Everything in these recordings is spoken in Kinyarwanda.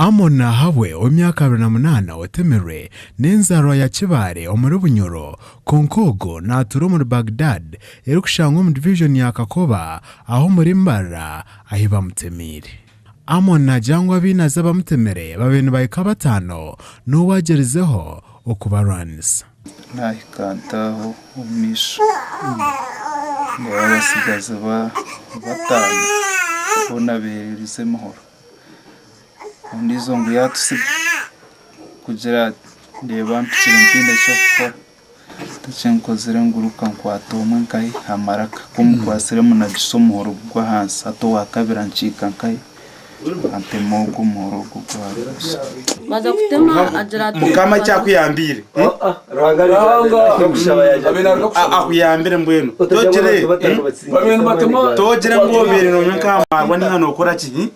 Amon nahawe omyaka 28 otemerwe n'enzarwa ya Kibare omuri Bunyoro Konkogo naturo muri Baghdad eri kushangwa mu division ya Kakoba aho muri Mbara aho bamutemire. Amon najangwa binaza bamutemere babene bayika batano n'uwagerizeho okubaranisa. Nahikantaho umisho basigaza batanu bonabererize muhoro ndizo ngo yatusiga kugira ndeba mpikira mpinde cyo tacenkozere nguruka nkwatomwe nkai hamaraka kumkwasire mu nagisomuhoro gwa hansi ato wakabira ncika nkai antemogo muhoro gwa baza kutema ajira mukama cyakuyambire akuyambire mbwenu tojere ngobere no nkamarwa ni hano okora ki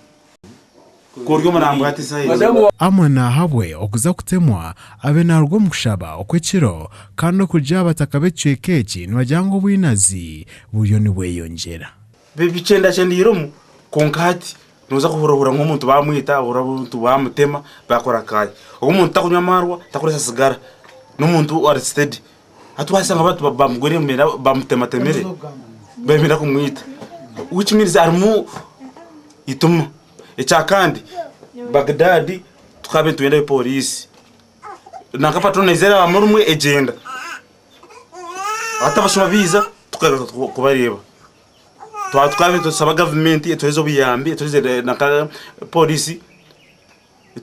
Koryo murambo ati sayi Amon nahabwe okuza kutemwa abe narwo mukushaba okwekiro kandi kujya batakabecuye keki nibajyango bwinazi buryo ni bweyongera bibicenda cyendiromu konkati noza kuhorahura nk'umuntu bamwita urabuntu bamutema bakora kaye umuntu takunywa marwa takuresa sigara n'umuntu arrested atwasanga abantu bamugore mera bamutema temere bemera kumwita which means armu ituma Echakandi Baghdad tukabe tuyenda police nakapatronizera amurumwe agenda atabashoma biza tukaga kubareba tukabe tusaba government etozo biyambi etoze naka police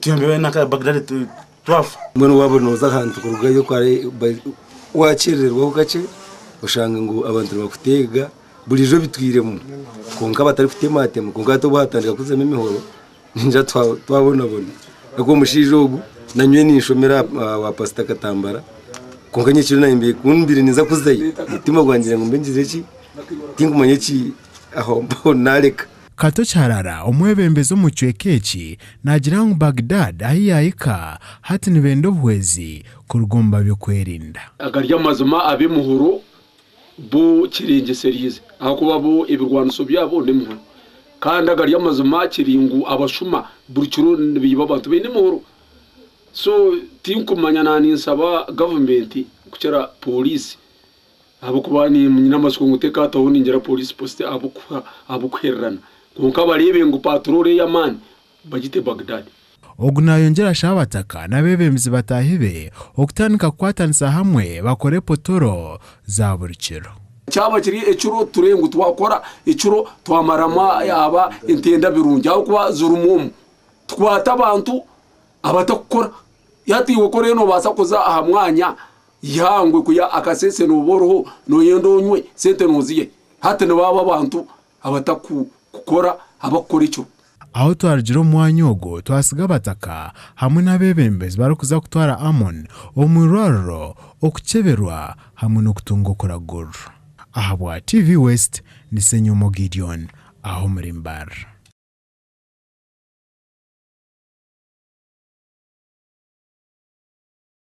tuyambiwe naka Baghdad twafa mwana wabo noza hantu kurugayo kware wacererwa ugace ushanga ngo abantu bakutega burijo bitwiremo konka batari kutematema konka to bahatandika kuzema imihoro ninja twabona nako mushijogu nanywe nishomera wa pasta Katambara konka nyekiro naimbe kumbire niza kuzayi mutima gwangira ngo mbengire ki tingumanye ki aho naleka Kato charara omwebembezo mu cwekeki nagira ngo Baghdad ahiyayika hati nibendo bwezi kurugomba byo kwerinda agarya mazuma abe muhoro bo kirenge serize aho kuba bo ibirwanuso byabo ne muhoro kandi agarya mazuma kiringu abashuma burukiro biba abantu bene muhoro so tinkumanya nani nsaba government kucera police abo kubani n'amasuko nguteka taho ningera police poste abo kwerana konka barebe ngo patrole ya man bagite Baghdad Ogunayongera shabataka nabebemzi batahibe okutanika kwatanisa hamwe bakore potoro za burukiro cyaba kiri ecuro turengu twakora ecuro twamarama yaba intenda birungi aho kuba zurumum twata abantu abatakora yati wokore no basa kuza aha mwanya yangwe kuya akasese no boroho no yendonywe sente noziye hate no baba abantu abatakukora abakora icyo aho twarjiro mwanyogo twasiga bataka hamwe nabebembezi barukuza kutwara Amon omuraro okuceberwa hamwe no kutungukora guru ahabwa TV West ni Senyomo Gideon aho muri Mbara.